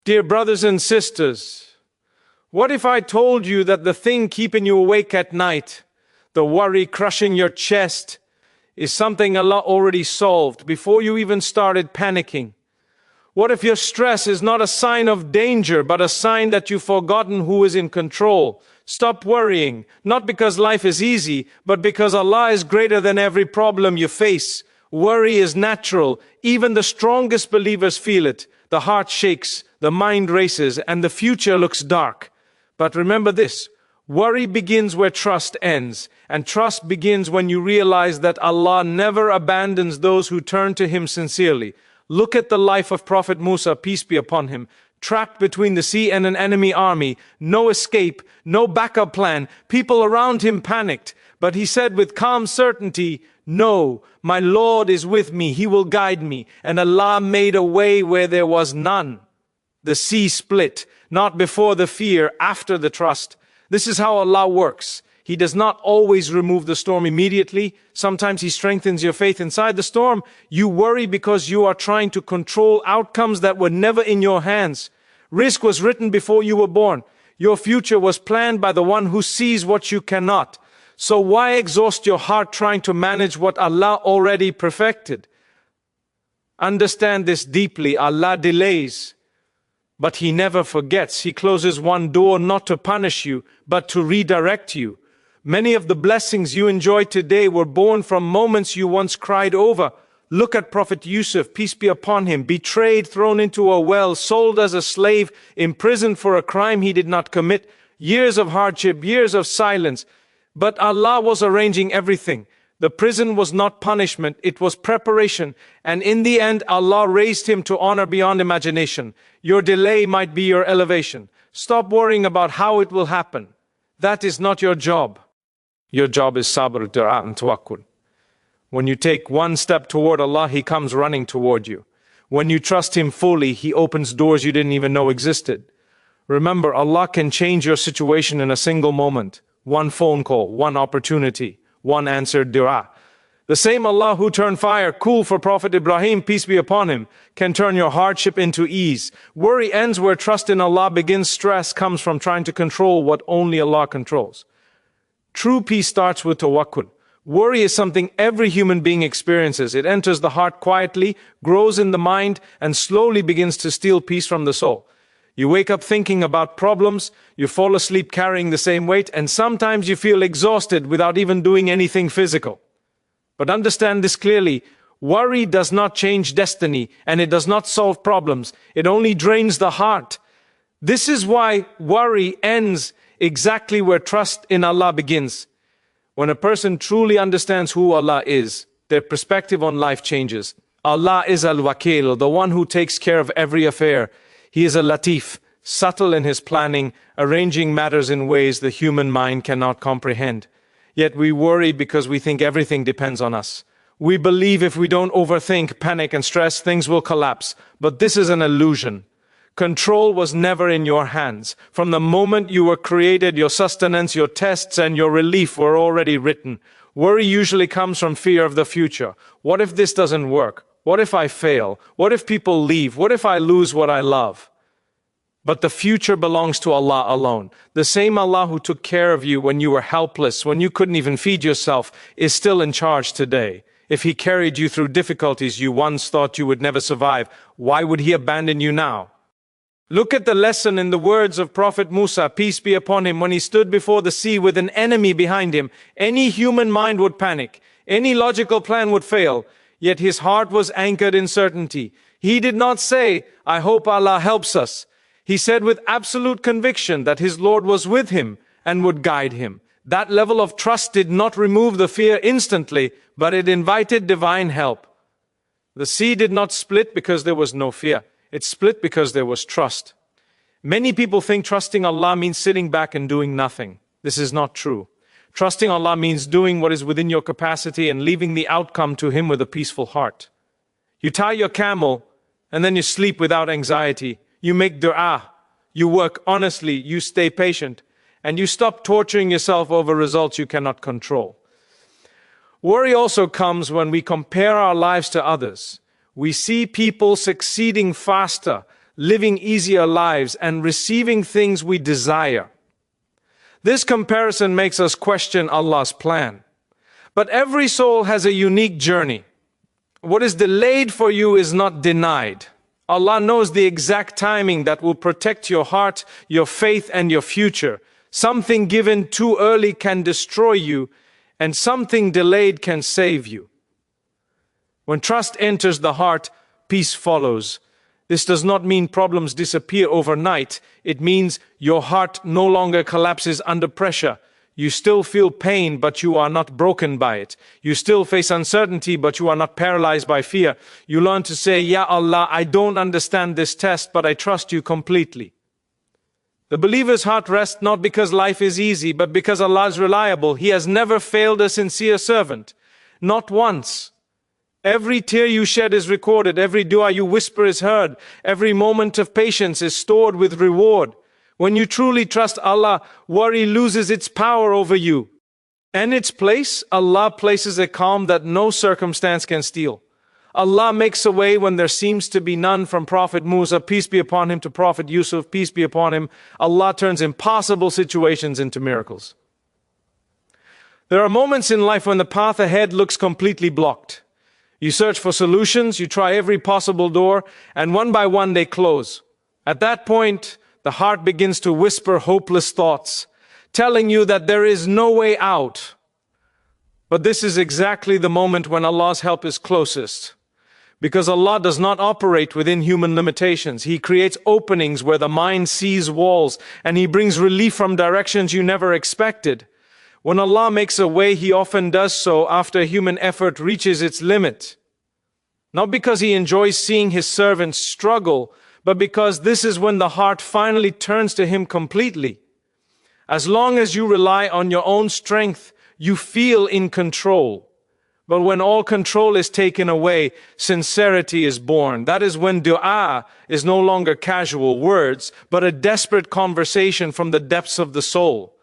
Dear brothers and sisters, what if I told you that the thing keeping you awake at night, the worry crushing your chest, is something Allah already solved before you even started panicking? What if your stress is not a sign of danger, but a sign that you've forgotten who is in control? Stop worrying, not because life is easy, but because Allah is greater than every problem you face. Worry is natural. Even the strongest believers feel it. The heart shakes, the mind races, and the future looks dark. But remember this, worry begins where trust ends, and trust begins when you realize that Allah never abandons those who turn to Him sincerely. Look at the life of Prophet Musa, peace be upon him, trapped between the sea and an enemy army, no escape, no backup plan. People around him panicked, but he said with calm certainty, "No, my Lord is with me, He will guide me." And Allah made a way where there was none. The sea split, not before the fear, after the trust. This is how Allah works. He does not always remove the storm immediately. Sometimes He strengthens your faith inside the storm. You worry because you are trying to control outcomes that were never in your hands. Risk was written before you were born. Your future was planned by the one who sees what you cannot. So why exhaust your heart trying to manage what Allah already perfected? Understand this deeply. Allah delays, but He never forgets. He closes one door not to punish you, but to redirect you. Many of the blessings you enjoy today were born from moments you once cried over. Look at Prophet Yusuf, peace be upon him, betrayed, thrown into a well, sold as a slave, imprisoned for a crime he did not commit, years of hardship, years of silence. But Allah was arranging everything. The prison was not punishment, it was preparation. And in the end, Allah raised him to honor beyond imagination. Your delay might be your elevation. Stop worrying about how it will happen. That is not your job. Your job is sabr, du'a, and tawakkul. When you take one step toward Allah, He comes running toward you. When you trust Him fully, He opens doors you didn't even know existed. Remember, Allah can change your situation in a single moment. One phone call, one opportunity, one answered du'a. The same Allah who turned fire cool for Prophet Ibrahim, peace be upon him, can turn your hardship into ease. Worry ends where trust in Allah begins. Stress comes from trying to control what only Allah controls. True peace starts with tawakkul. Worry is something every human being experiences. It enters the heart quietly, grows in the mind, and slowly begins to steal peace from the soul. You wake up thinking about problems, you fall asleep carrying the same weight, and sometimes you feel exhausted without even doing anything physical. But understand this clearly, worry does not change destiny, and it does not solve problems. It only drains the heart. This is why worry ends exactly where trust in Allah begins. When a person truly understands who Allah is, their perspective on life changes. Allah is al-Wakil, the one who takes care of every affair. He is a Latif, subtle in His planning, arranging matters in ways the human mind cannot comprehend. Yet we worry because we think everything depends on us. We believe if we don't overthink, panic, and stress, things will collapse. But this is an illusion. Control was never in your hands. From the moment you were created, your sustenance, your tests, and your relief were already written. Worry usually comes from fear of the future. What if this doesn't work? What if I fail? What if people leave? What if I lose what I love? But the future belongs to Allah alone. The same Allah who took care of you when you were helpless, when you couldn't even feed yourself, is still in charge today. If He carried you through difficulties you once thought you would never survive, why would He abandon you now? Look at the lesson in the words of Prophet Musa, peace be upon him, when he stood before the sea with an enemy behind him. Any human mind would panic. Any logical plan would fail. Yet his heart was anchored in certainty. He did not say, "I hope Allah helps us." He said with absolute conviction that his Lord was with him and would guide him. That level of trust did not remove the fear instantly, but it invited divine help. The sea did not split because there was no fear. It split because there was trust. Many people think trusting Allah means sitting back and doing nothing. This is not true. Trusting Allah means doing what is within your capacity and leaving the outcome to Him with a peaceful heart. You tie your camel and then you sleep without anxiety. You make du'a. You work honestly. You stay patient. And you stop torturing yourself over results you cannot control. Worry also comes when we compare our lives to others. We see people succeeding faster, living easier lives, and receiving things we desire. This comparison makes us question Allah's plan. But every soul has a unique journey. What is delayed for you is not denied. Allah knows the exact timing that will protect your heart, your faith, and your future. Something given too early can destroy you, and something delayed can save you. When trust enters the heart, peace follows. This does not mean problems disappear overnight. It means your heart no longer collapses under pressure. You still feel pain, but you are not broken by it. You still face uncertainty, but you are not paralyzed by fear. You learn to say, Ya Allah, I don't understand this test, but I trust you completely. The believer's heart rests not because life is easy, but because Allah is reliable. He has never failed a sincere servant. Not once. Every tear you shed is recorded. Every dua you whisper is heard. Every moment of patience is stored with reward. When you truly trust Allah, worry loses its power over you. In its place, Allah places a calm that no circumstance can steal. Allah makes a way when there seems to be none, from Prophet Musa, peace be upon him, to Prophet Yusuf, peace be upon him. Allah turns impossible situations into miracles. There are moments in life when the path ahead looks completely blocked. You search for solutions, you try every possible door, and one by one they close. At that point, the heart begins to whisper hopeless thoughts, telling you that there is no way out. But this is exactly the moment when Allah's help is closest. Because Allah does not operate within human limitations. He creates openings where the mind sees walls, and He brings relief from directions you never expected. When Allah makes a way, He often does so after human effort reaches its limit. Not because He enjoys seeing His servants struggle, but because this is when the heart finally turns to Him completely. As long as you rely on your own strength, you feel in control. But when all control is taken away, sincerity is born. That is when du'a is no longer casual words, but a desperate conversation from the depths of the soul.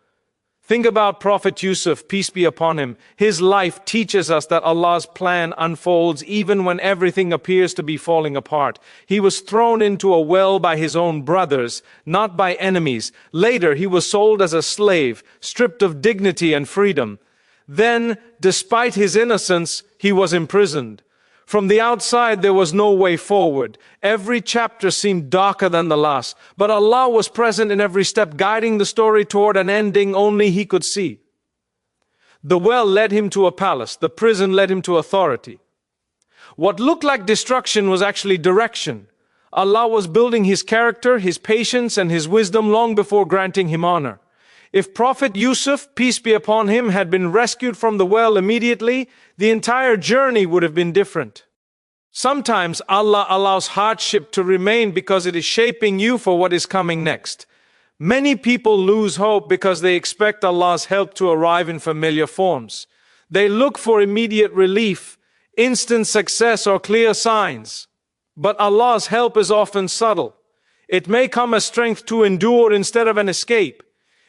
Think about Prophet Yusuf, peace be upon him. His life teaches us that Allah's plan unfolds even when everything appears to be falling apart. He was thrown into a well by his own brothers, not by enemies. Later, he was sold as a slave, stripped of dignity and freedom. Then, despite his innocence, he was imprisoned. From the outside, there was no way forward. Every chapter seemed darker than the last, but Allah was present in every step, guiding the story toward an ending only He could see. The well led him to a palace. The prison led him to authority. What looked like destruction was actually direction. Allah was building His character, His patience, and His wisdom long before granting him honor. If Prophet Yusuf, peace be upon him, had been rescued from the well immediately, the entire journey would have been different. Sometimes Allah allows hardship to remain because it is shaping you for what is coming next. Many people lose hope because they expect Allah's help to arrive in familiar forms. They look for immediate relief, instant success, or clear signs. But Allah's help is often subtle. It may come as strength to endure instead of an escape.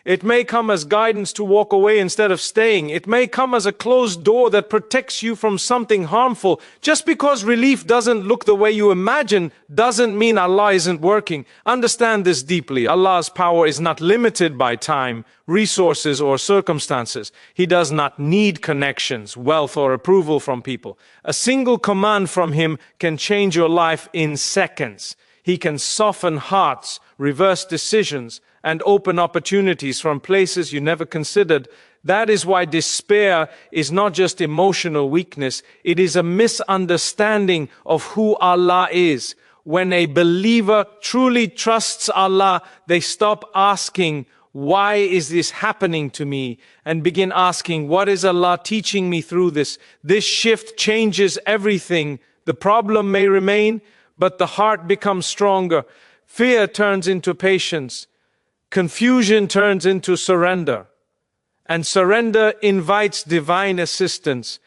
It may come as guidance to walk away instead of staying. It may come as a closed door that protects you from something harmful. Just because relief doesn't look the way you imagine doesn't mean Allah isn't working. Understand this deeply. Allah's power is not limited by time, resources, or circumstances. He does not need connections, wealth, or approval from people. A single command from Him can change your life in seconds. He can soften hearts, reverse decisions, and open opportunities from places you never considered. That is why despair is not just emotional weakness, it is a misunderstanding of who Allah is. When a believer truly trusts Allah, they stop asking, why is this happening to me? And begin asking, what is Allah teaching me through this? This shift changes everything. The problem may remain, but the heart becomes stronger. Fear turns into patience. Confusion turns into surrender, and surrender invites divine assistance.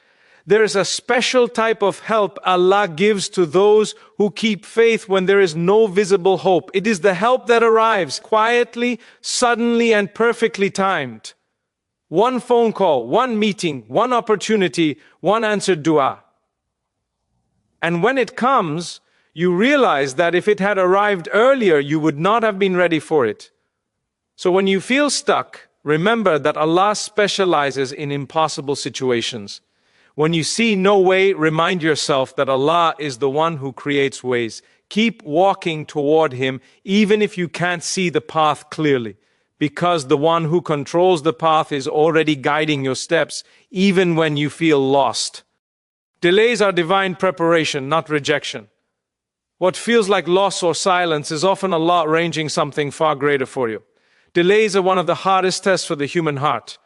There is a special type of help Allah gives to those who keep faith when there is no visible hope. It is the help that arrives quietly, suddenly, and perfectly timed. One phone call, one meeting, one opportunity, one answered dua. And when it comes, You realize that if it had arrived earlier, you would not have been ready for it. So when you feel stuck, remember that Allah specializes in impossible situations. When you see no way, remind yourself that Allah is the one who creates ways. Keep walking toward Him even if you can't see the path clearly, because the one who controls the path is already guiding your steps even when you feel lost. Delays are divine preparation, not rejection. What feels like loss or silence is often Allah arranging something far greater for you. Delays are one of the hardest tests for the human heart.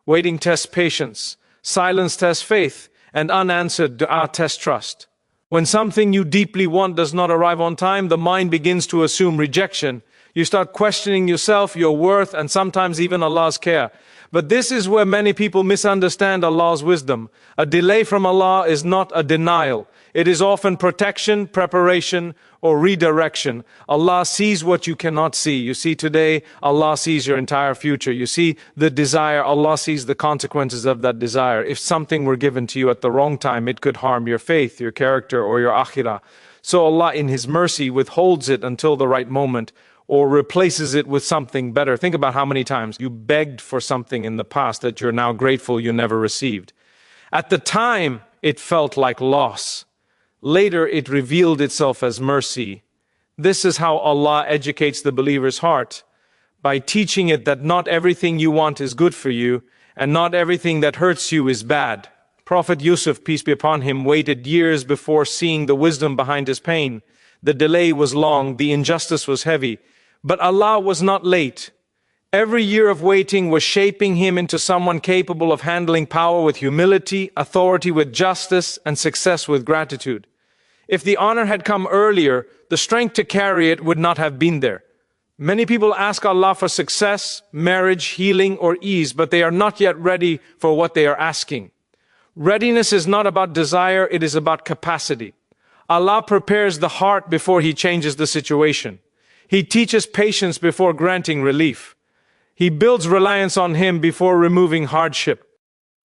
Waiting tests patience, silence tests faith, and unanswered du'a tests trust. When something you deeply want does not arrive on time, the mind begins to assume rejection. You start questioning yourself, your worth, and sometimes even Allah's care. But this is where many people misunderstand Allah's wisdom. A delay from Allah is not a denial. It is often protection, preparation, or redirection. Allah sees what you cannot see. You see today, Allah sees your entire future. You see the desire, Allah sees the consequences of that desire. If something were given to you at the wrong time, it could harm your faith, your character, or your akhirah. So Allah in His mercy withholds it until the right moment, or replaces it with something better. Think about how many times you begged for something in the past that you're now grateful you never received. At the time, it felt like loss. Later, it revealed itself as mercy. This is how Allah educates the believer's heart, by teaching it that not everything you want is good for you, and not everything that hurts you is bad. Prophet Yusuf, peace be upon him, waited years before seeing the wisdom behind his pain. The delay was long, the injustice was heavy, but Allah was not late. Every year of waiting was shaping him into someone capable of handling power with humility, authority with justice, and success with gratitude. If the honor had come earlier, the strength to carry it would not have been there. Many people ask Allah for success, marriage, healing, or ease, but they are not yet ready for what they are asking. Readiness is not about desire, it is about capacity. Allah prepares the heart before He changes the situation. He teaches patience before granting relief. He builds reliance on Him before removing hardship.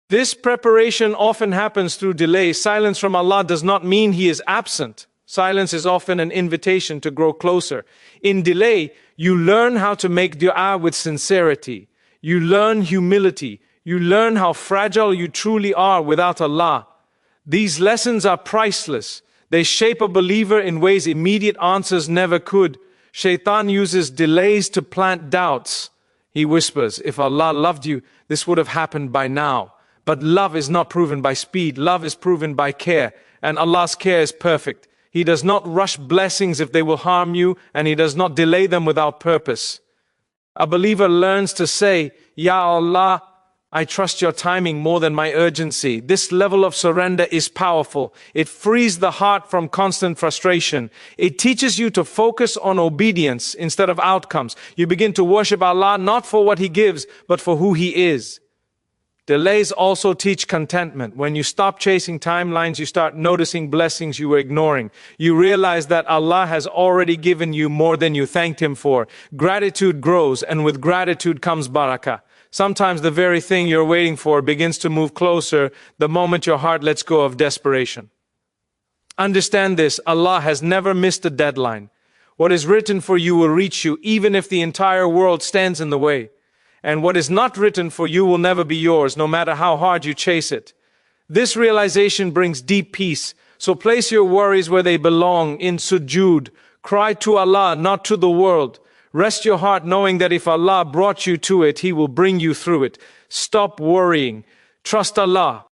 This preparation often happens through delay. Silence from Allah does not mean He is absent. Silence is often an invitation to grow closer. In delay, you learn how to make du'a with sincerity. You learn humility. You learn how fragile you truly are without Allah. These lessons are priceless. They shape a believer in ways immediate answers never could. Shaitan uses delays to plant doubts. He whispers, if Allah loved you, this would have happened by now. But love is not proven by speed. Love is proven by care. And Allah's care is perfect. He does not rush blessings if they will harm you, and He does not delay them without purpose. A believer learns to say, Ya Allah, I trust your timing more than my urgency. This level of surrender is powerful. It frees the heart from constant frustration. It teaches you to focus on obedience instead of outcomes. You begin to worship Allah not for what He gives, but for who He is. Delays also teach contentment. When you stop chasing timelines, you start noticing blessings you were ignoring. You realize that Allah has already given you more than you thanked Him for. Gratitude grows, and with gratitude comes barakah. Sometimes the very thing you're waiting for begins to move closer the moment your heart lets go of desperation. Understand this, Allah has never missed a deadline. What is written for you will reach you, even if the entire world stands in the way. And what is not written for you will never be yours, no matter how hard you chase it. This realization brings deep peace. So place your worries where they belong, in sujood. Cry to Allah, not to the world. Rest your heart knowing that if Allah brought you to it, He will bring you through it. Stop worrying. Trust Allah.